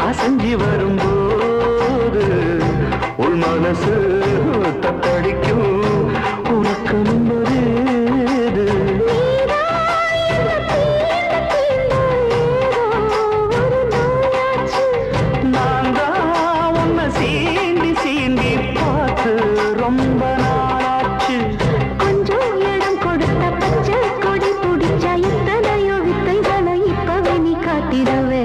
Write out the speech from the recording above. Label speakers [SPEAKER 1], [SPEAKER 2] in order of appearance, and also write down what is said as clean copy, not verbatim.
[SPEAKER 1] அசஞ்சி வரும்போது உள் மனசு தத்தடிக்கும் உறக்கம் வருது நான் தான் உன்னை சீண்டி சீண்டி பார்த்து ரொம்ப நாளாச்சு
[SPEAKER 2] கொஞ்சம் இடம் கொடுத்த பச்சை கொடி பிடிச்சா இத்தனையோ வித்தைகளை இப்பவே நீ காட்டிடவே